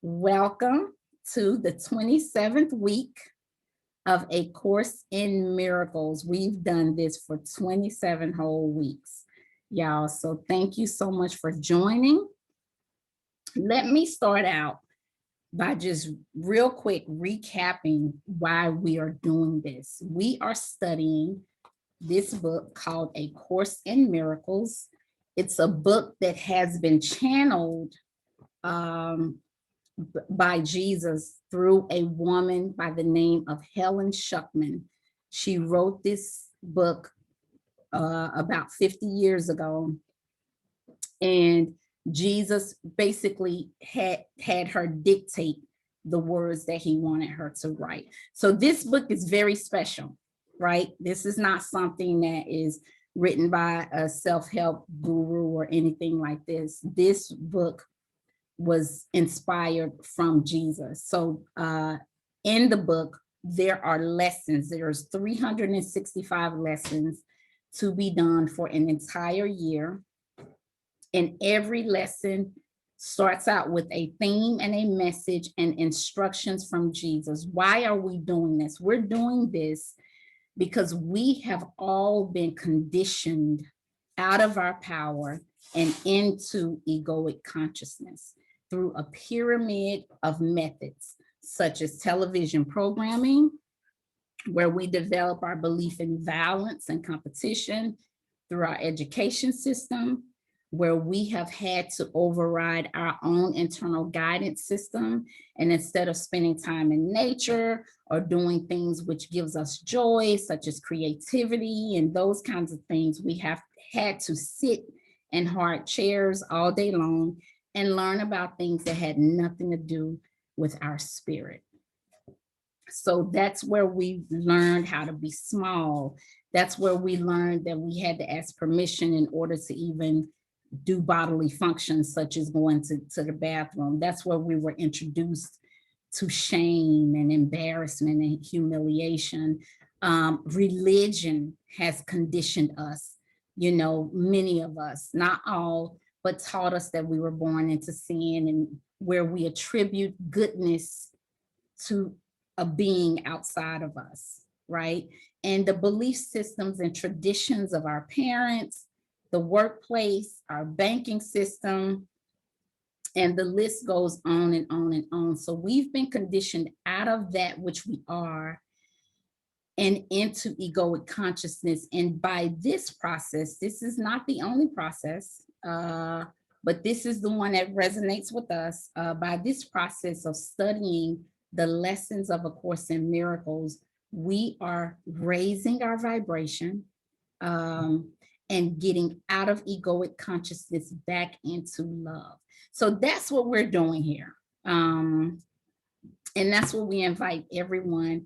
Welcome to the 27th week of A Course in Miracles. We've done this for 27 whole weeks, y'all. So thank you so much for joining. Let me start out by just real quick recapping why we are doing this. We are studying this book called A Course in Miracles. It's a book that has been channeled by Jesus through a woman by the name of Helen Schuckman. She wrote this book about 50 years ago, and Jesus basically had her dictate the words that he wanted her to write. So this book is very special, right? This is not something that is written by a self-help guru or anything like this. This book was inspired from Jesus. So in the book, there are lessons. There's 365 lessons to be done for an entire year. And every lesson starts out with a theme and a message and instructions from Jesus. Why are we doing this? We're doing this because we have all been conditioned out of our power and into egoic consciousness through a pyramid of methods, such as television programming, where we develop our belief in violence and competition, through our education system, where we have had to override our own internal guidance system. And instead of spending time in nature or doing things which gives us joy, such as creativity and those kinds of things, we have had to sit in hard chairs all day long and learn about things that had nothing to do with our spirit. So that's where we learned how to be small. That's where we learned that we had to ask permission in order to even do bodily functions, such as going to the bathroom. That's where we were introduced to shame and embarrassment and humiliation. Religion has conditioned us, many of us, not all, but taught us that we were born into sin, and where we attribute goodness to a being outside of us, right? And the belief systems and traditions of our parents, the workplace, our banking system, and the list goes on and on and on. So we've been conditioned out of that which we are and into egoic consciousness. And by this process, this is not the only process, but this is the one that resonates with us. By this process of studying the lessons of A Course in Miracles, we are raising our vibration and getting out of egoic consciousness back into love. So that's what we're doing here. And that's what we invite everyone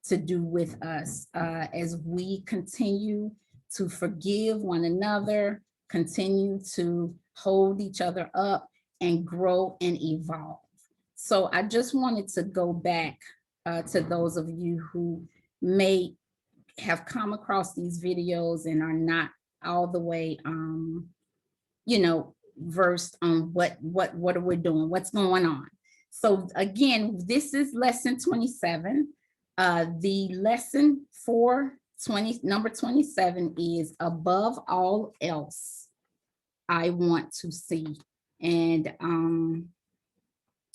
to do with us as we continue to forgive one another, continue to hold each other up, and grow and evolve. So I just wanted to go back to those of you who may have come across these videos and are not all the way, versed on what are we doing, what's going on. So again, this is lesson 27. The lesson for number 27 is above all else, I want to see. And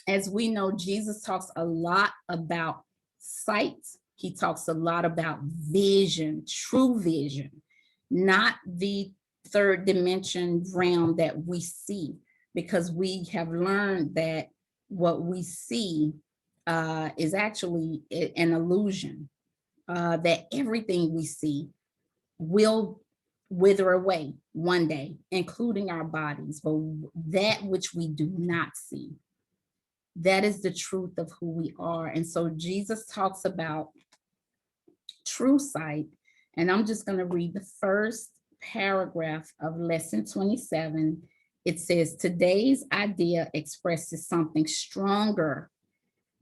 as we know, Jesus talks a lot about sight. He talks a lot about vision, true vision, not the third dimension realm that we see, because we have learned that what we see is actually an illusion, that everything we see will wither away one day, including our bodies, but that which we do not see, that is the truth of who we are. And so Jesus talks about true sight, and I'm just going to read the first paragraph of lesson 27. It says, today's idea expresses something stronger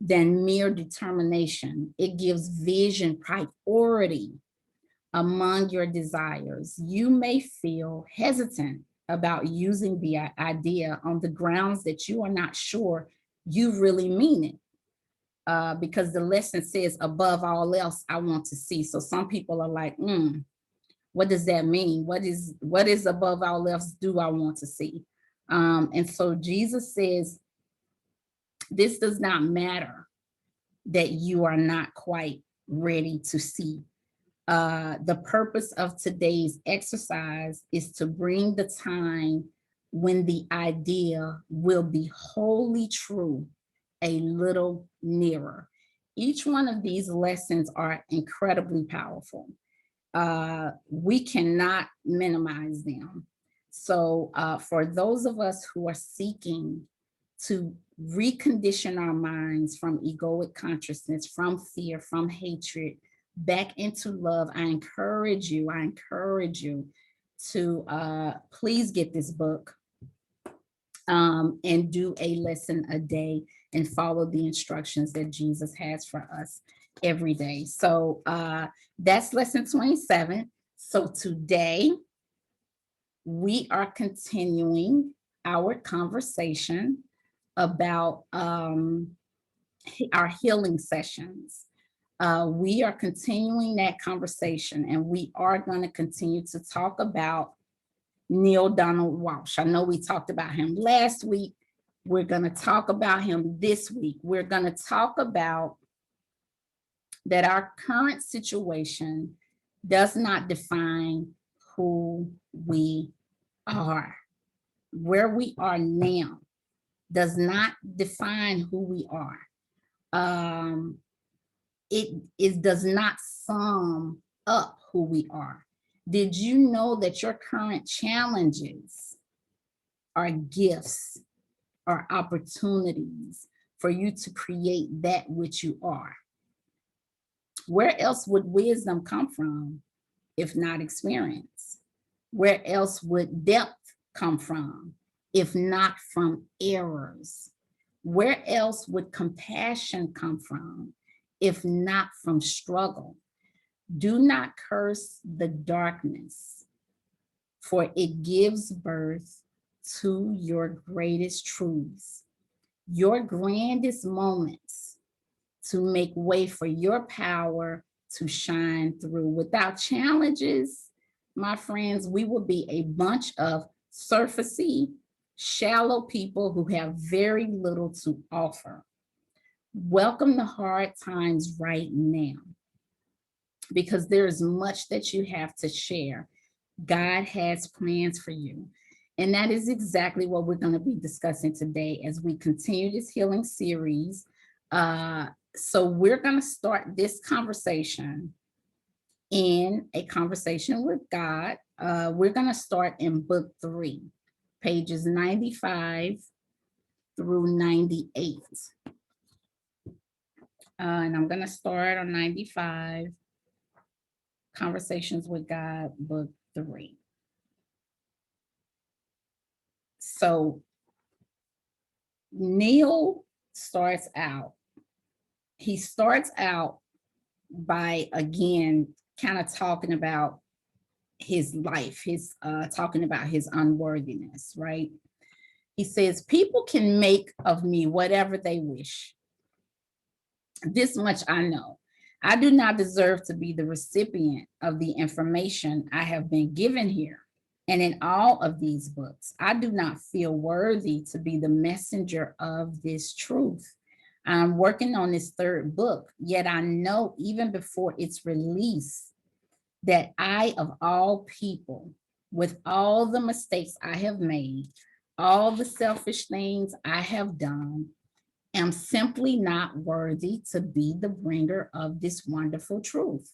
than mere determination. It gives vision priority among your desires. You may feel hesitant about using the idea on the grounds that you are not sure you really mean it. Because the lesson says, above all else, I want to see. So some people are like, what does that mean? What is above all else do I want to see? And so Jesus says, this does not matter that you are not quite ready to see. The purpose of today's exercise is to bring the time when the idea will be wholly true a little nearer. Each one of these lessons are incredibly powerful. We cannot minimize them. So for those of us who are seeking to recondition our minds from egoic consciousness, from fear, from hatred, back into love, I encourage you to please get this book and do a lesson a day and follow the instructions that Jesus has for us every day. So that's lesson 27. So today we are continuing our conversation about our healing sessions. We are continuing that conversation, and we are going to continue to talk about Neil Donald Walsh. I know we talked about him last week. We're going to talk about him this week. We're going to talk about that our current situation does not define who we are. Where we are now does not define who we are. It does not sum up who we are. Did you know that your current challenges are gifts, are opportunities for you to create that which you are? Where else would wisdom come from if not experience? Where else would depth come from if not from errors? Where else would compassion come from if not from struggle? Do not curse the darkness, for it gives birth to your greatest truths, your grandest moments, to make way for your power to shine through. Without challenges, my friends, we will be a bunch of surfacey, shallow people who have very little to offer. Welcome the hard times right now, because there is much that you have to share. God has plans for you. And that is exactly what we're going to be discussing today as we continue this healing series. So we're going to start this conversation in a conversation with God. We're going to start in book 3, pages 95 through 98. And I'm going to start on 95, Conversations with God, book 3. So Neil starts out, he starts out by, again, kind of talking about his life, his talking about his unworthiness, right? He says, people can make of me whatever they wish. This much I know. I do not deserve to be the recipient of the information I have been given here. And in all of these books, I do not feel worthy to be the messenger of this truth. I'm working on this 3rd book, yet I know even before its release that I, of all people, with all the mistakes I have made, all the selfish things I have done, am simply not worthy to be the bringer of this wonderful truth.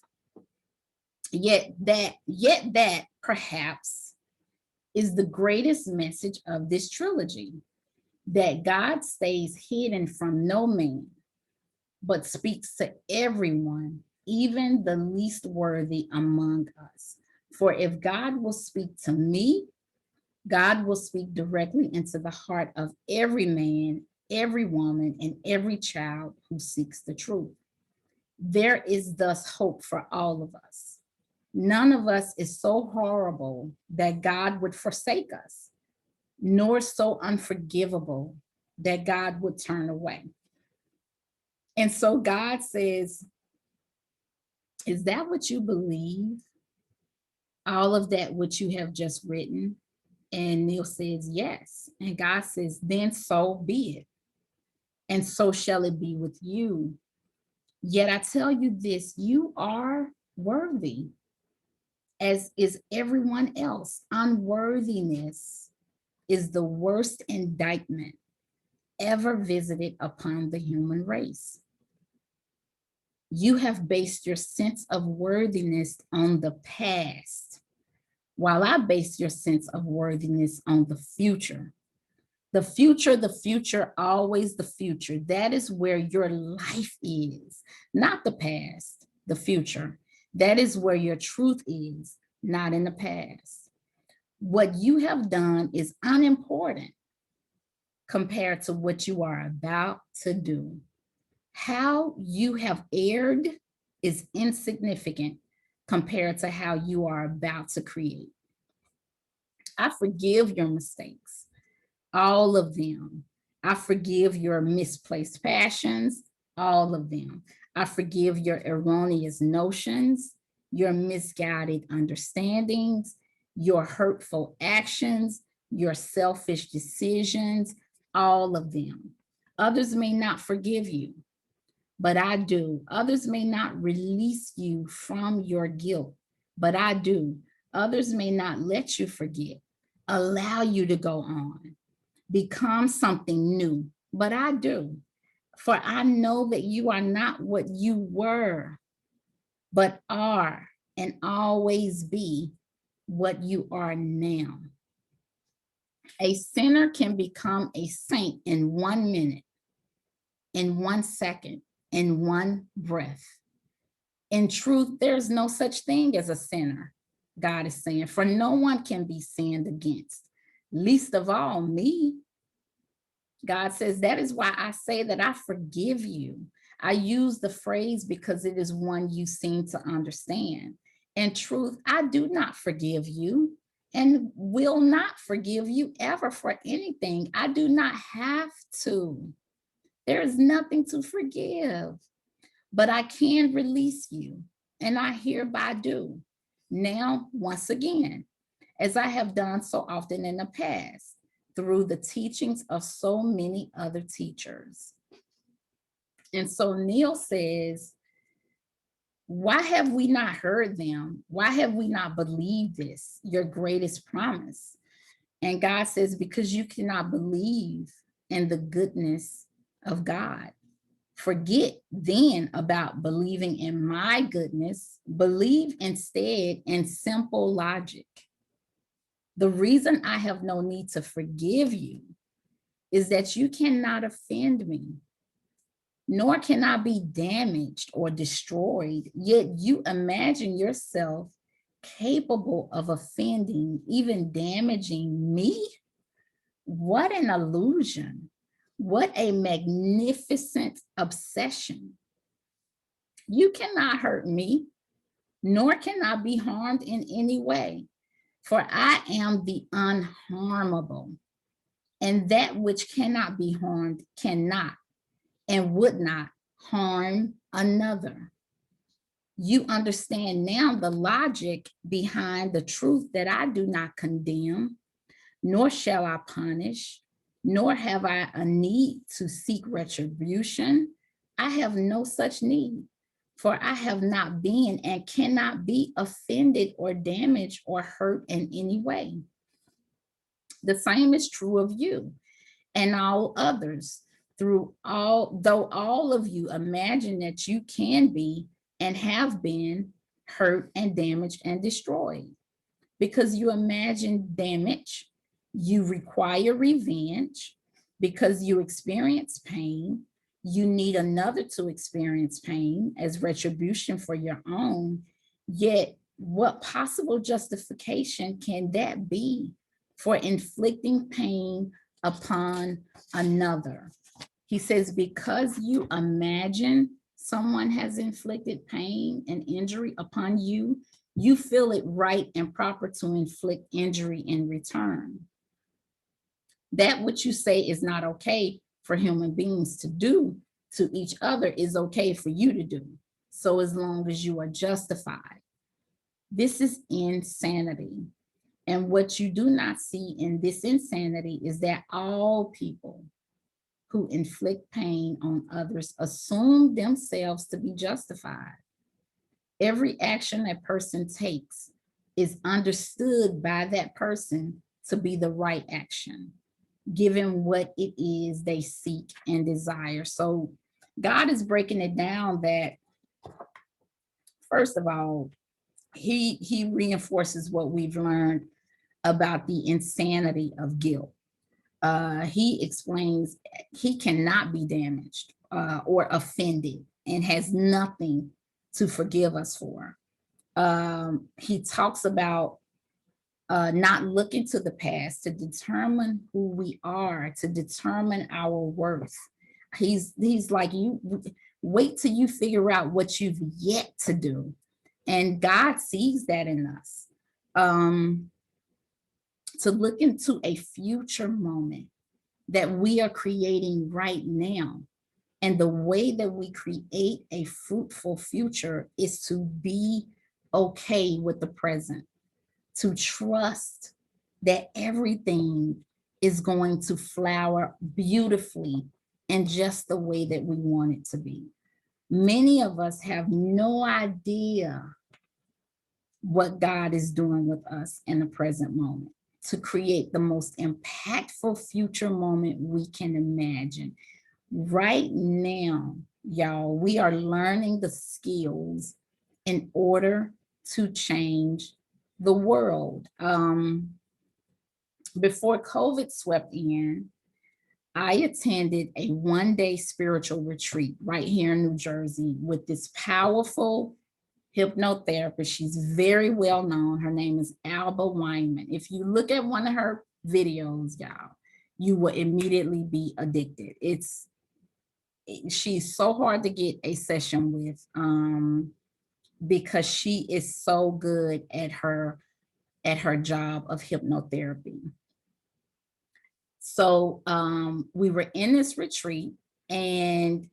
Yet that perhaps is the greatest message of this trilogy, that God stays hidden from no man, but speaks to everyone, even the least worthy among us. For if God will speak to me, God will speak directly into the heart of every man, every woman, and every child who seeks the truth. There is thus hope for all of us. None of us is so horrible that God would forsake us, nor so unforgivable that God would turn away. And so God says, is that what you believe? All of that which you have just written? And Neil says, yes. And God says, then so be it. And so shall it be with you. Yet I tell you this, you are worthy, as is everyone else. Unworthiness is the worst indictment ever visited upon the human race. You have based your sense of worthiness on the past, while I base your sense of worthiness on the future. The future, always the future. That is where your life is, not the past, the future. That is where your truth is, not in the past. What you have done is unimportant compared to what you are about to do. How you have erred is insignificant compared to how you are about to create. I forgive your mistakes, all of them. I forgive your misplaced passions, all of them. I forgive your erroneous notions, your misguided understandings, your hurtful actions, your selfish decisions, all of them. Others may not forgive you, but I do. Others may not release you from your guilt, but I do. Others may not let you forget, allow you to go on, become something new, but I do. For I know that you are not what you were, but are and always be what you are now. A sinner can become a saint in 1 minute, in 1 second, in 1 breath. In truth, there's no such thing as a sinner, God is saying, for no one can be sinned against, least of all me. God says, that is why I say that I forgive you. I use the phrase because it is one you seem to understand. In truth, I do not forgive you and will not forgive you ever for anything. I do not have to. There is nothing to forgive, but I can release you, and I hereby do. Now, once again, as I have done so often in the past, through the teachings of so many other teachers. And so Neil says, why have we not heard them? Why have we not believed this, your greatest promise? And God says, because you cannot believe in the goodness of God. Forget then about believing in my goodness. Believe instead in simple logic. The reason I have no need to forgive you is that you cannot offend me, nor can I be damaged or destroyed, yet you imagine yourself capable of offending, even damaging me? What an illusion. What a magnificent obsession. You cannot hurt me, nor can I be harmed in any way, for I am the unharmable. And that which cannot be harmed cannot and would not harm another. You understand now the logic behind the truth that I do not condemn, nor shall I punish, nor have I a need to seek retribution. I have no such need, for I have not been and cannot be offended or damaged or hurt in any way. The same is true of you and all others. Though all of you imagine that you can be and have been hurt and damaged and destroyed. Because you imagine damage, you require revenge. Because you experience pain, you need another to experience pain as retribution for your own. Yet, what possible justification can that be for inflicting pain upon another? He says, because you imagine someone has inflicted pain and injury upon you, you feel it right and proper to inflict injury in return. That which you say is not okay for human beings to do to each other is okay for you to do. So as long as you are justified. This is insanity. And what you do not see in this insanity is that all people who inflict pain on others assume themselves to be justified. Every action that person takes is understood by that person to be the right action, given what it is they seek and desire. So God is breaking it down that, first of all, he reinforces what we've learned about the insanity of guilt. He explains he cannot be damaged or offended and has nothing to forgive us for. He talks about not looking to the past to determine who we are, to determine our worth. He's like, you wait till you figure out what you've yet to do. And God sees that in us. To look into a future moment that we are creating right now. And the way that we create a fruitful future is to be okay with the present, to trust that everything is going to flower beautifully and just the way that we want it to be. Many of us have no idea what God is doing with us in the present moment to create the most impactful future moment we can imagine. Right now, y'all, we are learning the skills in order to change the world. Before COVID swept in, I attended a one-day spiritual retreat right here in New Jersey with this powerful hypnotherapist. She's very well known. Her name is Alba Weinman. If you look at one of her videos, y'all, you will immediately be addicted. She's so hard to get a session with because she is so good at her job of hypnotherapy. So we were in this retreat, and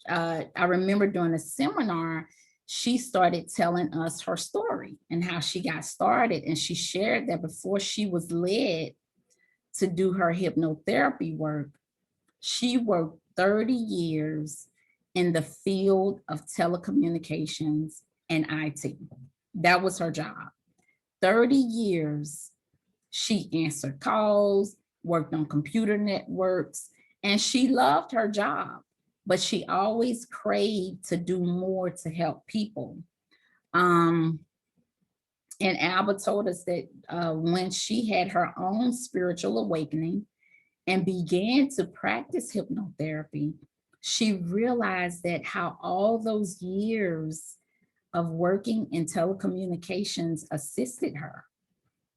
I remember during a seminar, she started telling us her story and how she got started. And she shared that before she was led to do her hypnotherapy work, she worked 30 years in the field of telecommunications and IT. That was her job. 30 years, she answered calls, worked on computer networks, and she loved her job, but she always craved to do more to help people. And Alba told us that when she had her own spiritual awakening and began to practice hypnotherapy, she realized that how all those years of working in telecommunications assisted her.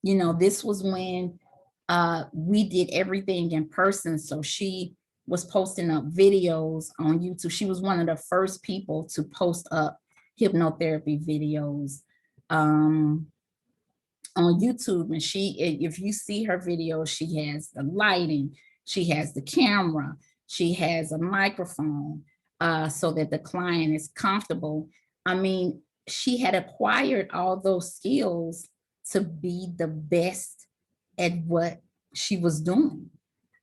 You know, this was when we did everything in person. So she was posting up videos on YouTube. She was one of the first people to post up hypnotherapy videos on YouTube. And if you see her videos, she has the lighting, she has the camera, she has a microphone so that the client is comfortable. I mean, she had acquired all those skills to be the best at what she was doing.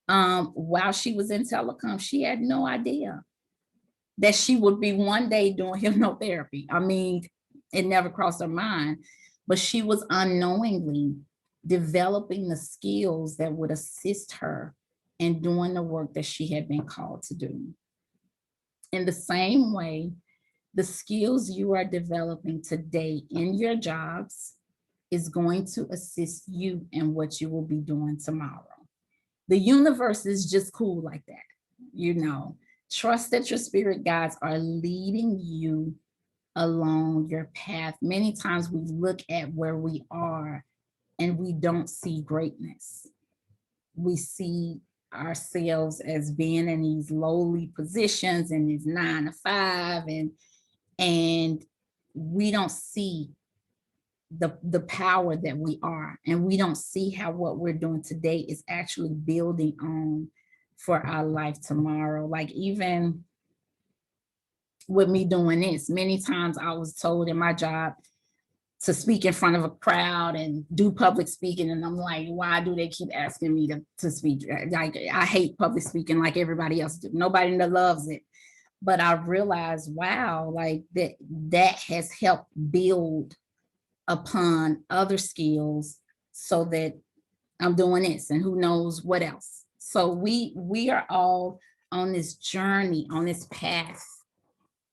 While she was in telecom, she had no idea that she would be one day doing hypnotherapy. I mean, it never crossed her mind, but she was unknowingly developing the skills that would assist her in doing the work that she had been called to do. In the same way, the skills you are developing today in your jobs is going to assist you in what you will be doing tomorrow. The universe is just cool like that, you know. Trust that your spirit guides are leading you along your path. Many times we look at where we are and we don't see greatness. We see ourselves as being in these lowly positions and these 9 to 5, and we don't see the power that we are, and we don't see how what we're doing today is actually building on for our life tomorrow. Like even with me doing this, many times I was told in my job to speak in front of a crowd and do public speaking. And I'm like, why do they keep asking me to speak? Like, I hate public speaking like everybody else do. Nobody loves it. But I realized, wow, like that has helped build upon other skills so that I'm doing this and who knows what else. So we are all on this journey, on this path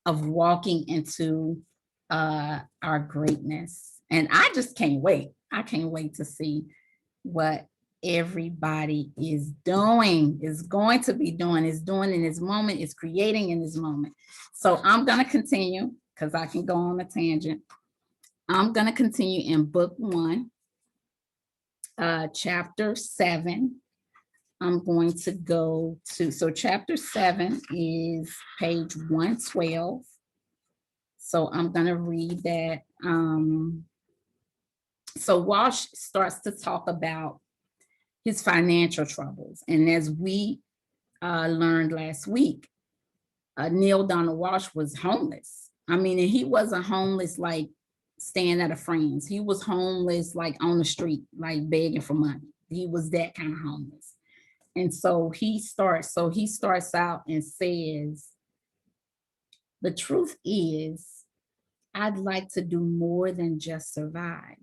of walking into our greatness. And I just can't wait. I can't wait to see what everybody is doing, is going to be doing, is doing in this moment, is creating in this moment. So I'm going to continue because I can go on a tangent. I'm going to continue in book 1, chapter 7. I'm going to go to, so chapter 7 is page 112. So I'm going to read that. So Walsh starts to talk about his financial troubles. And as we learned last week, Neil Donald Walsh was homeless. I mean, and he wasn't homeless like staying at a friend's. He was homeless like on the street, like begging for money. He was that kind of homeless. And so he starts out and says, the truth is, I'd like to do more than just survive.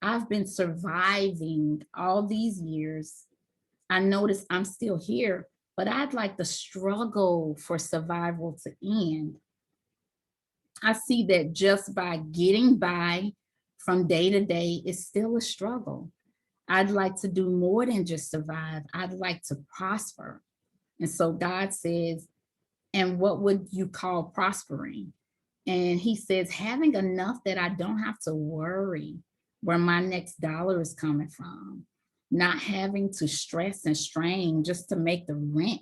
I've been surviving all these years. I notice I'm still here, but I'd like the struggle for survival to end. I see that just by getting by from day to day is still a struggle. I'd like to do more than just survive. I'd like to prosper. And so God says, and what would you call prospering? And he says, having enough that I don't have to worry where my next dollar is coming from, not having to stress and strain just to make the rent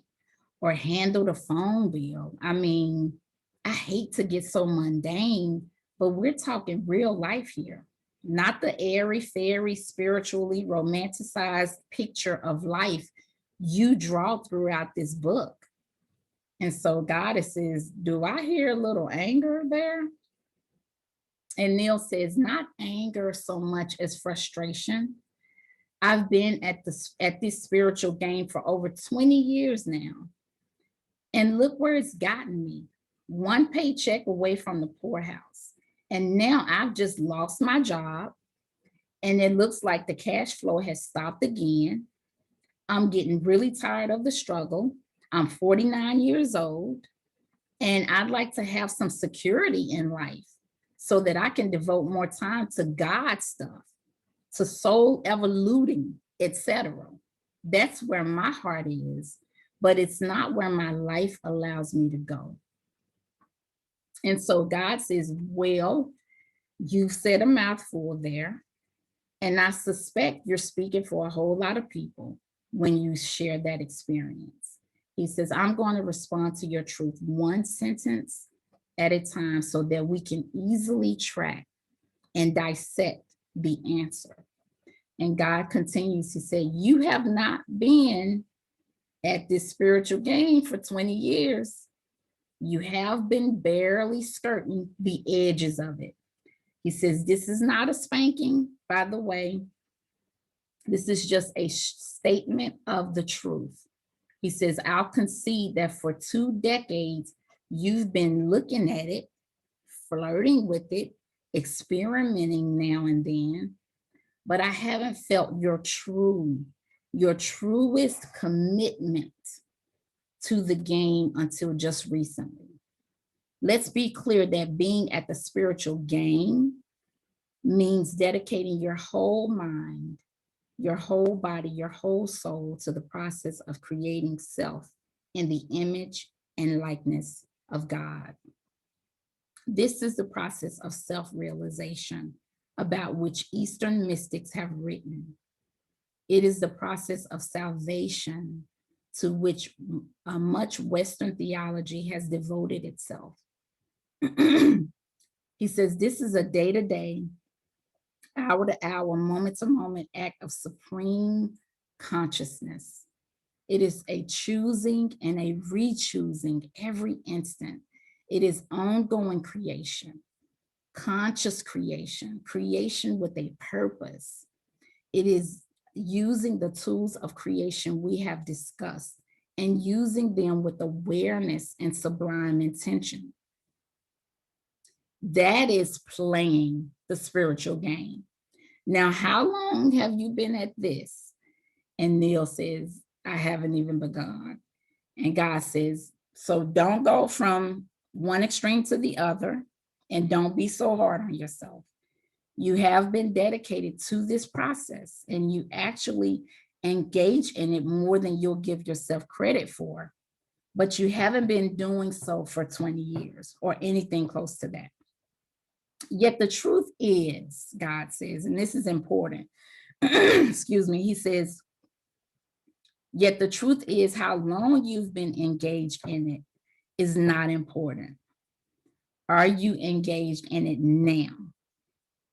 or handle the phone bill. I mean, I hate to get so mundane, but we're talking real life here, not the airy fairy, spiritually romanticized picture of life you draw throughout this book. And so God says, do I hear a little anger there? And Neil says, not anger so much as frustration. I've been at this spiritual game for over 20 years now. And look where it's gotten me. One paycheck away from the poorhouse. And now I've just lost my job. And it looks like the cash flow has stopped again. I'm getting really tired of the struggle. I'm 49 years old. And I'd like to have some security in life so that I can devote more time to God stuff, to soul evoluting, etc. That's where my heart is, but it's not where my life allows me to go. And so God says, well, you've said a mouthful there, and I suspect you're speaking for a whole lot of people when you share that experience. He says, I'm going to respond to your truth one sentence at a time so that we can easily track and dissect the answer. And God continues to say, you have not been at this spiritual game for 20 years. You have been barely skirting the edges of it. He says, this is not a spanking, by the way. This is just a statement of the truth. He says, I'll concede that for 2 decades, you've been looking at it, flirting with it, experimenting now and then, but I haven't felt your truest commitment to the game until just recently. Let's be clear that being at the spiritual game means dedicating your whole mind, your whole body, your whole soul to the process of creating self in the image and likeness of God. This is the process of self-realization about which Eastern mystics have written. It is the process of salvation to which much Western theology has devoted itself. He says, this is a day-to-day, hour-to-hour, moment-to-moment act of supreme consciousness. It is a choosing and a re-choosing every instant. It is ongoing creation, conscious creation, creation with a purpose. It is using the tools of creation we have discussed and using them with awareness and sublime intention. That is playing the spiritual game. Now, how long have you been at this? And Neil says, I haven't even begun. And God says, so don't go from one extreme to the other and don't be so hard on yourself. You have been dedicated to this process and you actually engage in it more than you'll give yourself credit for, but you haven't been doing so for 20 years or anything close to that. Yet the truth is, God says, and this is important, excuse me, he says, yet the truth is how long you've been engaged in it is not important. Are you engaged in it now?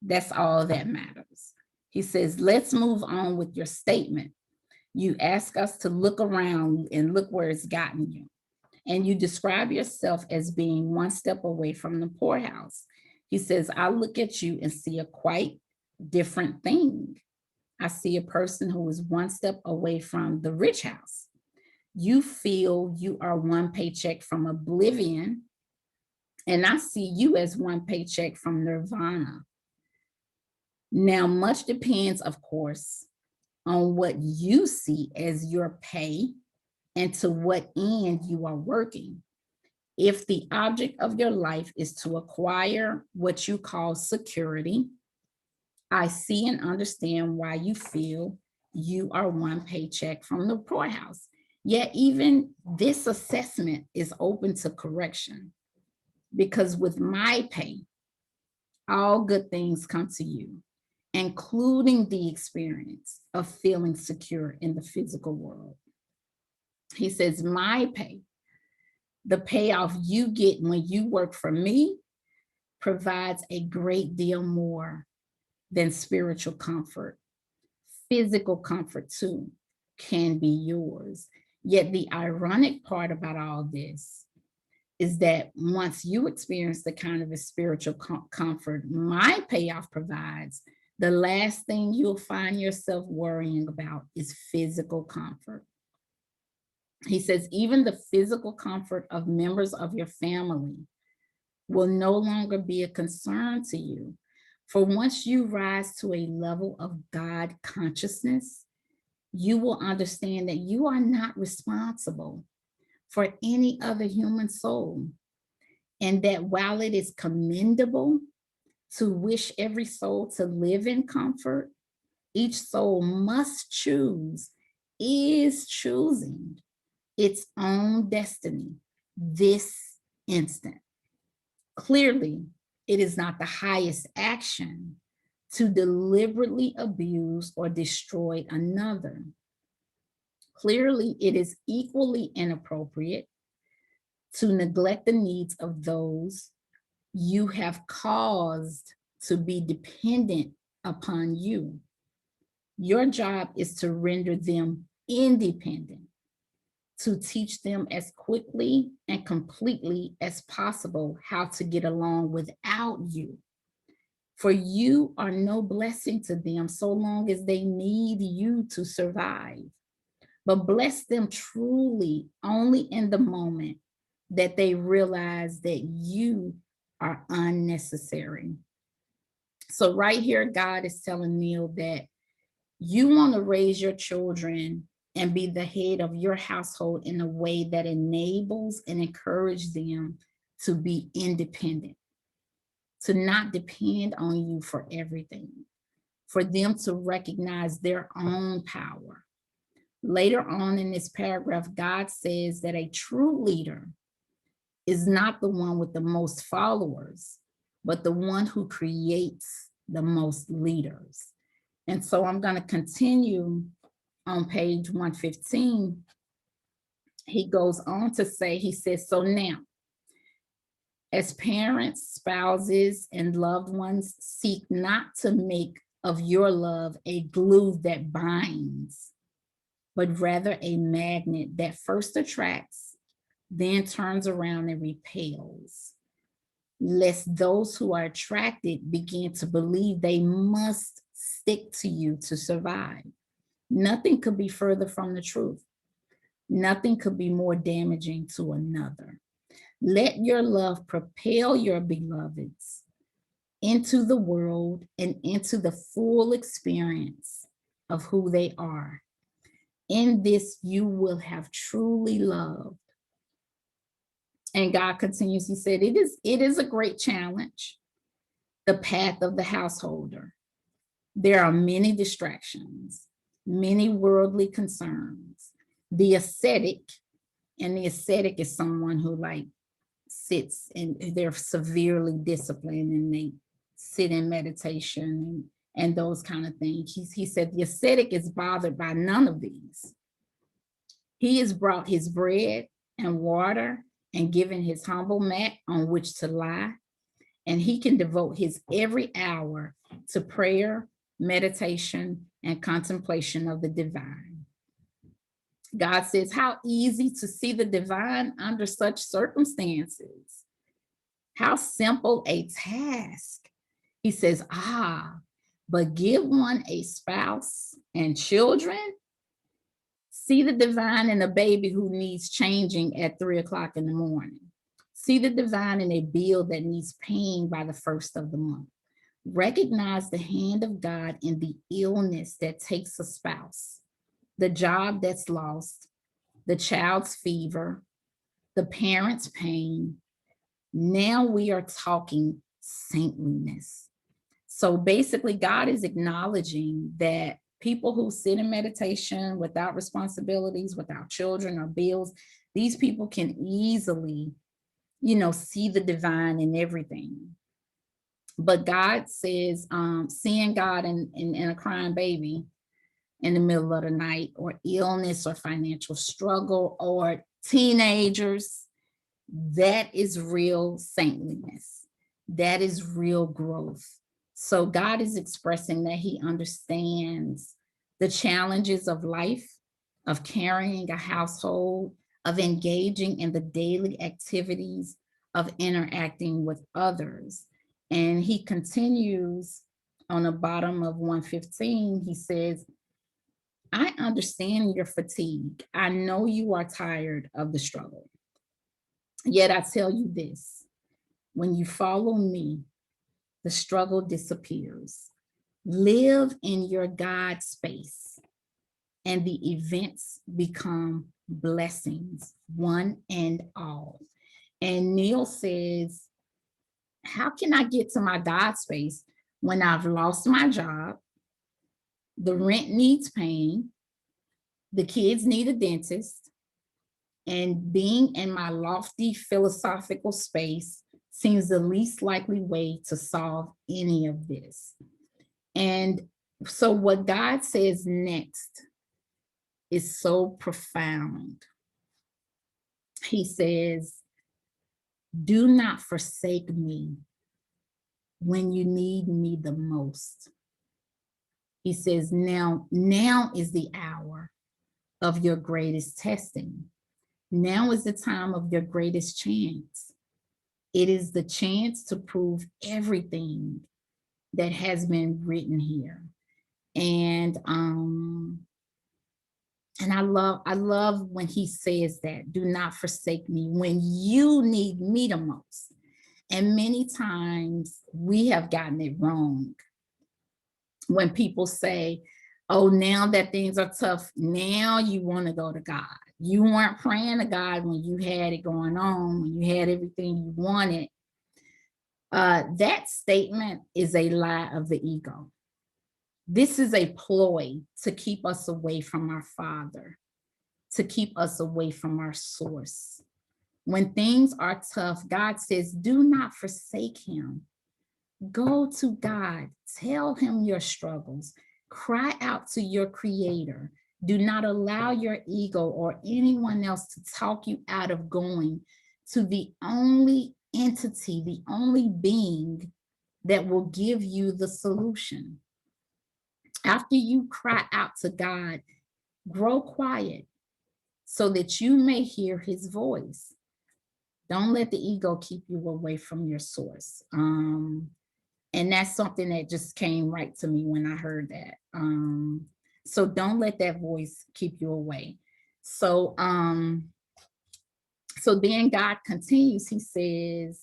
That's all that matters. He says, let's move on with your statement. You ask us to look around and look where it's gotten you. And you describe yourself as being one step away from the poorhouse. He says, I look at you and see a quite different thing. I see a person who is one step away from the rich house. You feel you are one paycheck from oblivion, and I see you as one paycheck from nirvana. Now, much depends, of course, on what you see as your pay and to what end you are working. If the object of your life is to acquire what you call security, I see and understand why you feel you are one paycheck from the poorhouse. Yet even this assessment is open to correction, because with my pay, all good things come to you, including the experience of feeling secure in the physical world. He says, my pay, the payoff you get when you work for me, provides a great deal more than spiritual comfort. Physical comfort too can be yours. Yet the ironic part about all this is that once you experience the kind of a spiritual comfort my payoff provides, the last thing you'll find yourself worrying about is physical comfort. He says, even the physical comfort of members of your family will no longer be a concern to you. For once you rise to a level of God consciousness, you will understand that you are not responsible for any other human soul. And that while it is commendable to wish every soul to live in comfort, each soul must choose, is choosing its own destiny this instant. Clearly, it is not the highest action to deliberately abuse or destroy another. Clearly, it is equally inappropriate to neglect the needs of those you have caused to be dependent upon you. Your job is to render them independent, to teach them as quickly and completely as possible how to get along without you. For you are no blessing to them so long as they need you to survive. But bless them truly only in the moment that they realize that you are unnecessary. So right here, God is telling Neil that you want to raise your children and be the head of your household in a way that enables and encourages them to be independent, to not depend on you for everything, for them to recognize their own power. Later on in this paragraph, God says that a true leader is not the one with the most followers, but the one who creates the most leaders. And so I'm going to continue on page 115. He goes on to say, he says, so now, as parents, spouses, and loved ones, seek not to make of your love a glue that binds, but rather a magnet that first attracts, then turns around and repels, lest those who are attracted begin to believe they must stick to you to survive. Nothing could be further from the truth. Nothing could be more damaging to another. Let your love propel your beloveds into the world and into the full experience of who they are. In this, you will have truly loved. And God continues, he said, it is a great challenge, the path of the householder. There are many distractions, many worldly concerns. The ascetic, and the ascetic is someone who like sits and they're severely disciplined and they sit in meditation and those kind of things. He said the ascetic is bothered by none of these. He has brought his bread and water and given his humble mat on which to lie, and he can devote his every hour to prayer, meditation, and contemplation of the divine. God says, how easy to see the divine under such circumstances. How simple a task. He says, but give one a spouse and children. See the divine in a baby who needs changing at 3 o'clock in the morning. See the divine in a bill that needs paying by the first of the month. Recognize the hand of God in the illness that takes a spouse, the job that's lost, the child's fever, the parent's pain. Now we are talking saintliness. So basically, God is acknowledging that people who sit in meditation without responsibilities, without children or bills, these people can easily, see the divine in everything. But God says, seeing God in a crying baby in the middle of the night, or illness or financial struggle, or teenagers, that is real saintliness. That is real growth. So God is expressing that he understands the challenges of life, of carrying a household, of engaging in the daily activities of interacting with others. And he continues on the bottom of 115, he says, I understand your fatigue. I know you are tired of the struggle. Yet I tell you this, when you follow me, the struggle disappears. Live in your God space, and the events become blessings, one and all. And Neil says, how can I get to my God space when I've lost my job? The rent needs paying. The kids need a dentist. And being in my lofty philosophical space seems the least likely way to solve any of this. And so what God says next is so profound. He says, do not forsake me when you need me the most. He says, now is the hour of your greatest testing. Now is the time of your greatest chance. It is the chance to prove everything that has been written here. And I love when he says that, do not forsake me when you need me the most. And many times we have gotten it wrong. When people say, oh, now that things are tough, now you want to go to God. You weren't praying to God when you had it going on, when you had everything you wanted. That statement is a lie of the ego. This is a ploy to keep us away from our Father, to keep us away from our source. When things are tough, God says, do not forsake him. Go to God, tell him your struggles, cry out to your creator. Do not allow your ego or anyone else to talk you out of going to the only entity, the only being that will give you the solution. After you cry out to God, Grow quiet so that you may hear his voice. Don't let the ego keep you away from your source. And that's something that just came right to me when I heard that. So don't let that voice keep you away. So so then God continues, he says,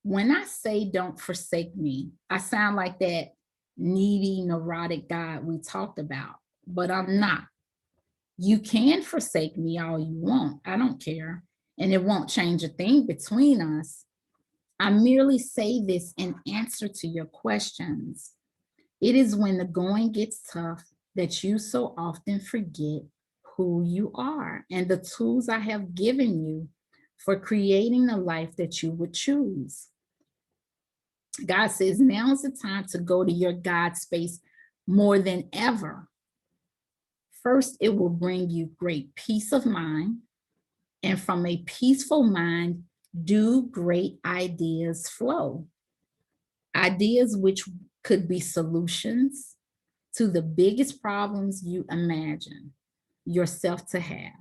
when I say don't forsake me, I sound like that needy, neurotic God we talked about, but I'm not. You can forsake me all you want. I don't care. And it won't change a thing between us. I merely say this in answer to your questions. It is when the going gets tough that you so often forget who you are and the tools I have given you for creating the life that you would choose. God says, now's the time to go to your God space more than ever. First, it will bring you great peace of mind. And from a peaceful mind, do great ideas flow. Ideas which could be solutions to the biggest problems you imagine yourself to have.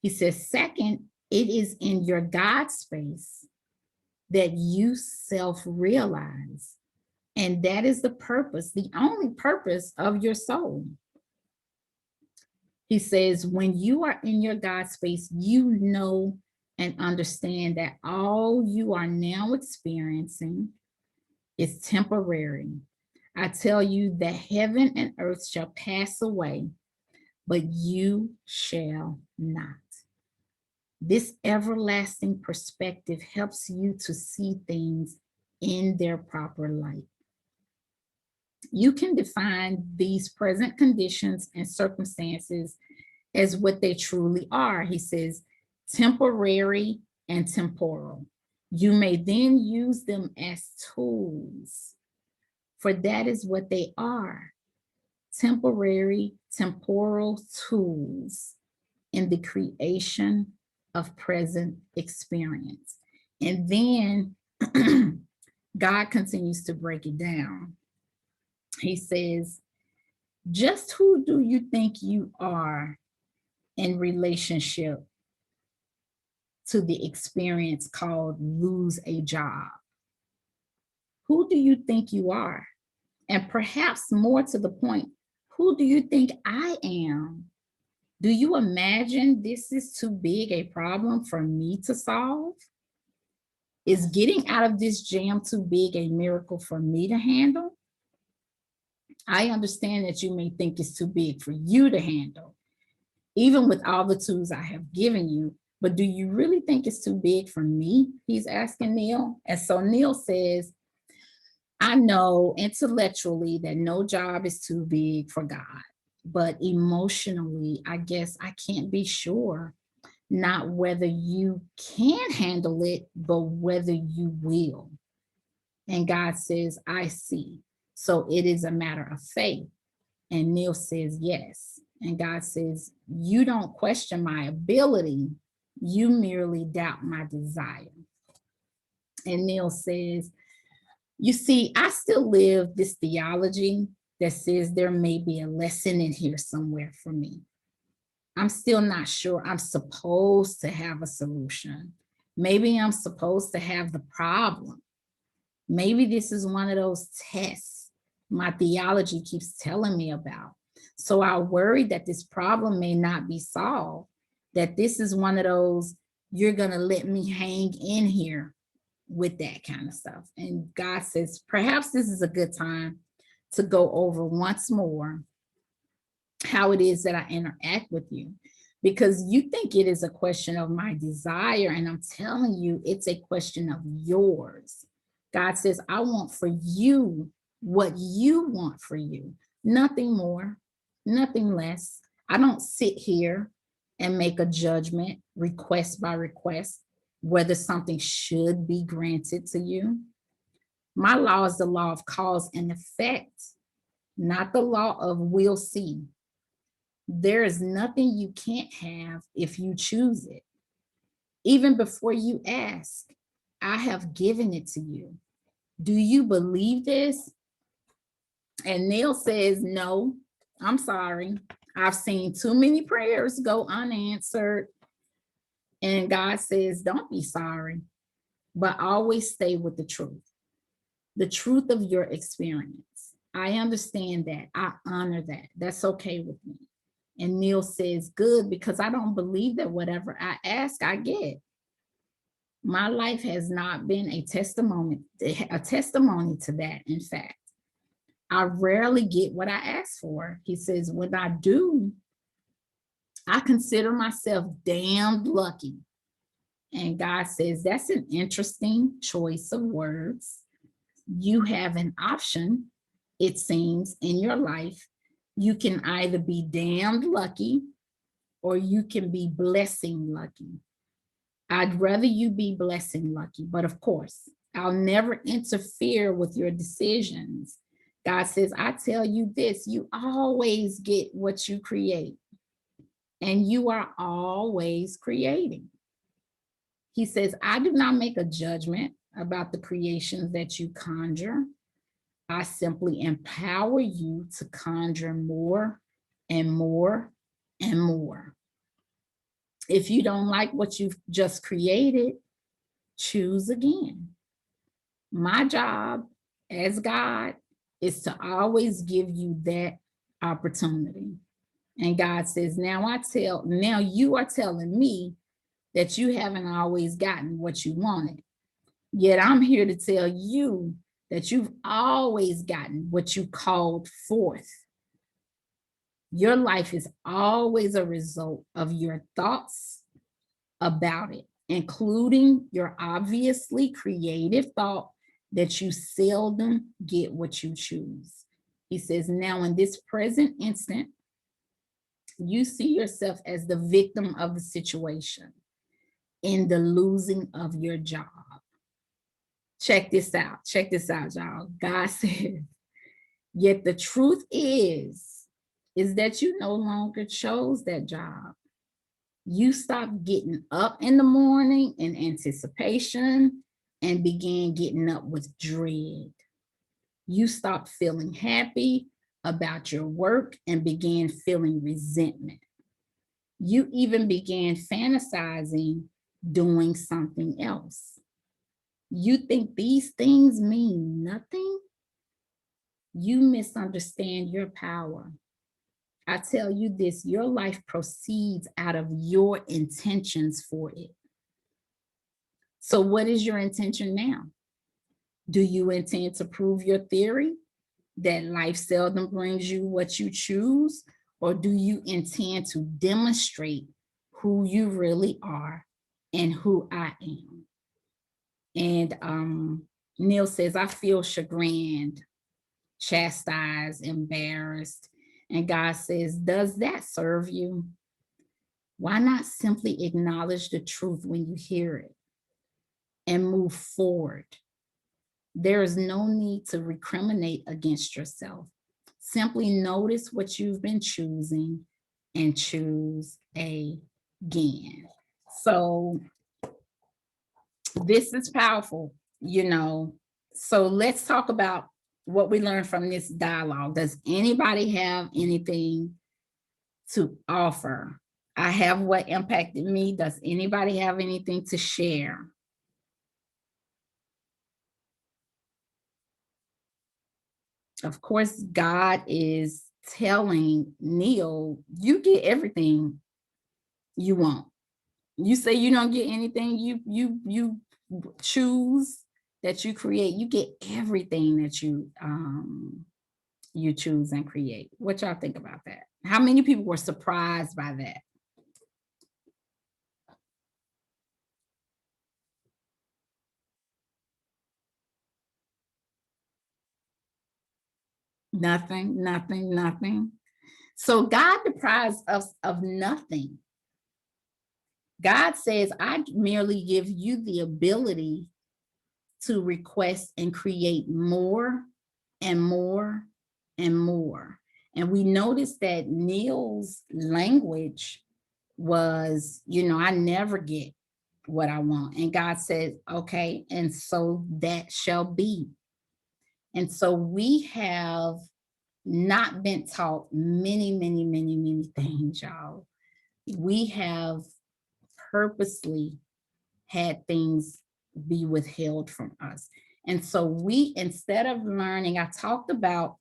He says, second, it is in your God space that you self realize. And that is the purpose, the only purpose of your soul. He says, when you are in your God space, you know and understand that all you are now experiencing is temporary. I tell you that heaven and earth shall pass away, but you shall not. This everlasting perspective helps you to see things in their proper light. You can define these present conditions and circumstances as what they truly are. He says, temporary and temporal. You may then use them as tools, for that is what they are, temporary, temporal tools in the creation of present experience. And then God continues to break it down. He says, just who do you think you are in relationship to the experience called lose a job? Who do you think you are? And perhaps more to the point, who do you think I am? Do you imagine this is too big a problem for me to solve? Is getting out of this jam too big a miracle for me to handle? I understand that you may think it's too big for you to handle, even with all the tools I have given you. But do you really think it's too big for me? He's asking Neil. And so Neil says, I know intellectually that no job is too big for God, but emotionally, I guess I can't be sure, not whether you can handle it, but whether you will. And God says, I see. So it is a matter of faith. And Neil says, yes. And God says, you don't question my ability, you merely doubt my desire. And Neil says, you see, I still live this theology that says there may be a lesson in here somewhere for me. I'm still not sure I'm supposed to have a solution. Maybe I'm supposed to have the problem. Maybe this is one of those tests my theology keeps telling me about. So I worry that this problem may not be solved, that this is one of those, you're going to let me hang in here with that kind of stuff. And God says, perhaps this is a good time to go over once more how it is that I interact with you, because you think it is a question of my desire. And I'm telling you, it's a question of yours. God says, I want for you what you want for you, nothing more, nothing less. I don't sit here and make a judgment request by request whether something should be granted to you. My law is the law of cause and effect, not the law of we'll see. There is nothing you can't have if you choose it. Even before you ask, I have given it to you. Do you believe this? And Neil says, no, I'm sorry. I've seen too many prayers go unanswered. And God says, don't be sorry, but always stay with the truth of your experience. I understand that. I honor that. That's okay with me. And Neil says, good, because I don't believe that whatever I ask, I get. My life has not been a testimony to that. In fact, I rarely get what I ask for. He says, when I do, I consider myself damned lucky. And God says, that's an interesting choice of words. You have an option, it seems, in your life. You can either be damned lucky or you can be blessing lucky. I'd rather you be blessing lucky, but of course, I'll never interfere with your decisions. God says, I tell you this, you always get what you create, and you are always creating. He says, I do not make a judgment about the creations that you conjure. I simply empower you to conjure more and more and more. If you don't like what you've just created, choose again. My job as God is to always give you that opportunity. And God says, now you are telling me that you haven't always gotten what you wanted. Yet I'm here to tell you that you've always gotten what you called forth. Your life is always a result of your thoughts about it, including your obviously creative thought that you seldom get what you choose. He says, now in this present instant, you see yourself as the victim of the situation in the losing of your job. Check this out, y'all. God says, yet the truth is that you no longer chose that job. You stopped getting up in the morning in anticipation and began getting up with dread. You stopped feeling happy about your work and began feeling resentment. You even began fantasizing doing something else. You think these things mean nothing? You misunderstand your power. I tell you this, your life proceeds out of your intentions for it. So what is your intention now? Do you intend to prove your theory that life seldom brings you what you choose? Or do you intend to demonstrate who you really are and who I am? And Neil says, I feel chagrined, chastised, embarrassed. And God says, does that serve you? Why not simply acknowledge the truth when you hear it and move forward? There is no need to recriminate against yourself. Simply notice what you've been choosing and choose again. So this is powerful, you know. So let's talk about what we learned from this dialogue. Does anybody have anything to offer? I have what impacted me. Does anybody have anything to share? Of course, God is telling Neil, you get everything you want. You say you don't get anything you choose that you create, you get everything that you choose and create. What y'all think about that? How many people were surprised by that? Nothing, nothing, nothing. So God deprives us of nothing. God says, I merely give you the ability to request and create more and more and more. And we noticed that Neil's language was, I never get what I want. And God said, okay, and so that shall be. And so we have not been taught many, many, many, many things, y'all. We have purposely had things be withheld from us. And so we, instead of learning, I talked about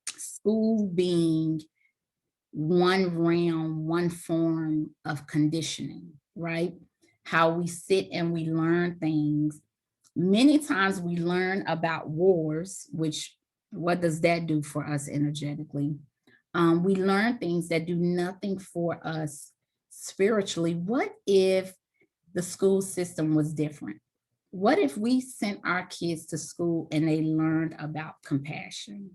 school being one realm, one form of conditioning, right? How we sit and we learn things. Many times we learn about wars, which what does that do for us energetically? We learn things that do nothing for us spiritually. What if the school system was different? What if we sent our kids to school and they learned about compassion?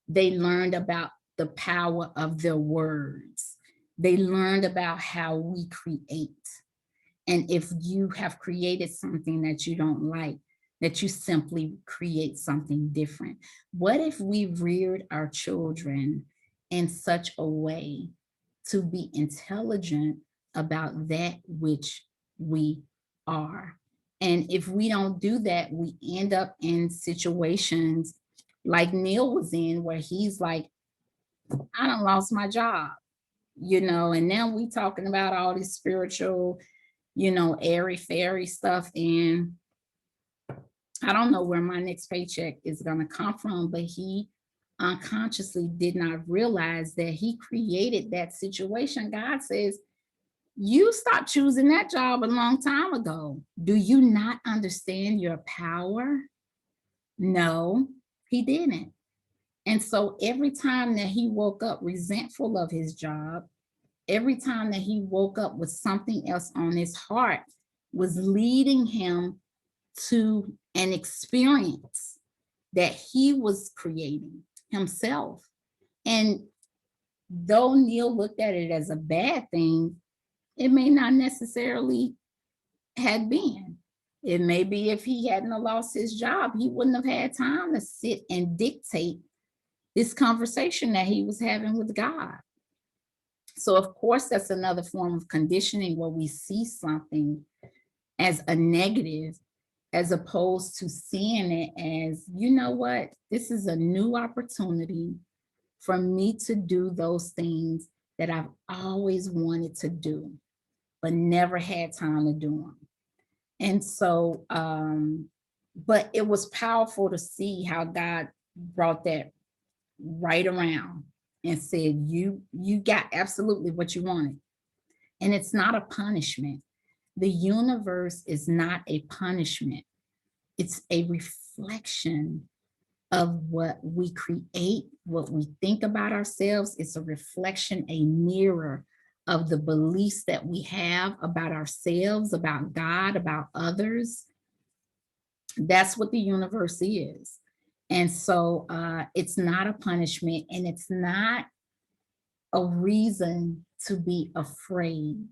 They learned about the power of their words. They learned about how we create. And if you have created something that you don't like, that you simply create something different. What if we reared our children in such a way to be intelligent about that which we are? And if we don't do that, we end up in situations like Neil was in, where he's like, I done lost my job, and now we talking about all this spiritual, airy fairy stuff. And I don't know where my next paycheck is going to come from, but he unconsciously did not realize that he created that situation. God says, you stopped choosing that job a long time ago. Do you not understand your power? No, he didn't. And so every time that he woke up resentful of his job, every time that he woke up with something else on his heart, was leading him to an experience that he was creating himself. And though Neil looked at it as a bad thing, it may not necessarily have been. It may be if he hadn't lost his job, he wouldn't have had time to sit and dictate this conversation that he was having with God. So of course, that's another form of conditioning, where we see something as a negative, as opposed to seeing it as, you know what, this is a new opportunity for me to do those things that I've always wanted to do, but never had time to do them. And so, but it was powerful to see how God brought that right around and said, you got absolutely what you wanted. And it's not a punishment. The universe is not a punishment. It's a reflection of what we create, what we think about ourselves. It's a reflection, a mirror of the beliefs that we have about ourselves, about God, about others. That's what the universe is. And so it's not a punishment, and it's not a reason to be afraid.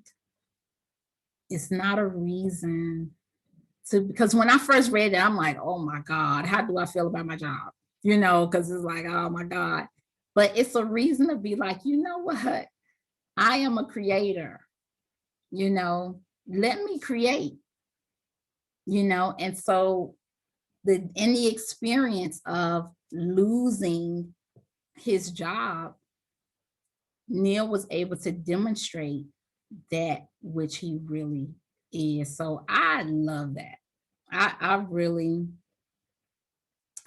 It's not a reason to, because when I first read it, I'm like, oh my God, how do I feel about my job? Because it's like, oh my God. But it's a reason to be like, you know what? I am a creator, let me create, and so in the experience of losing his job, Neil was able to demonstrate that which he really is. So I love that. I really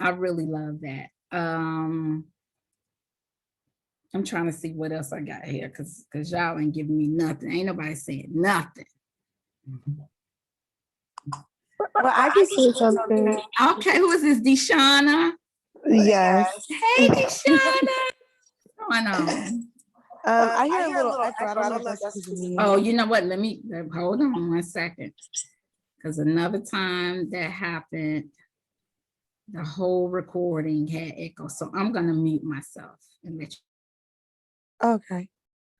love that. I'm trying to see what else I got here, because y'all ain't giving me nothing. Ain't nobody saying nothing. Well, I can say something. Okay, who is this? Deshana? Yes. Hey, Deshana. What's going on? I hear a little echo. I don't know if that's me. Oh, you know what? Let me hold on 1 second. Because another time that happened, the whole recording had echo. So I'm gonna mute myself and let you. Okay.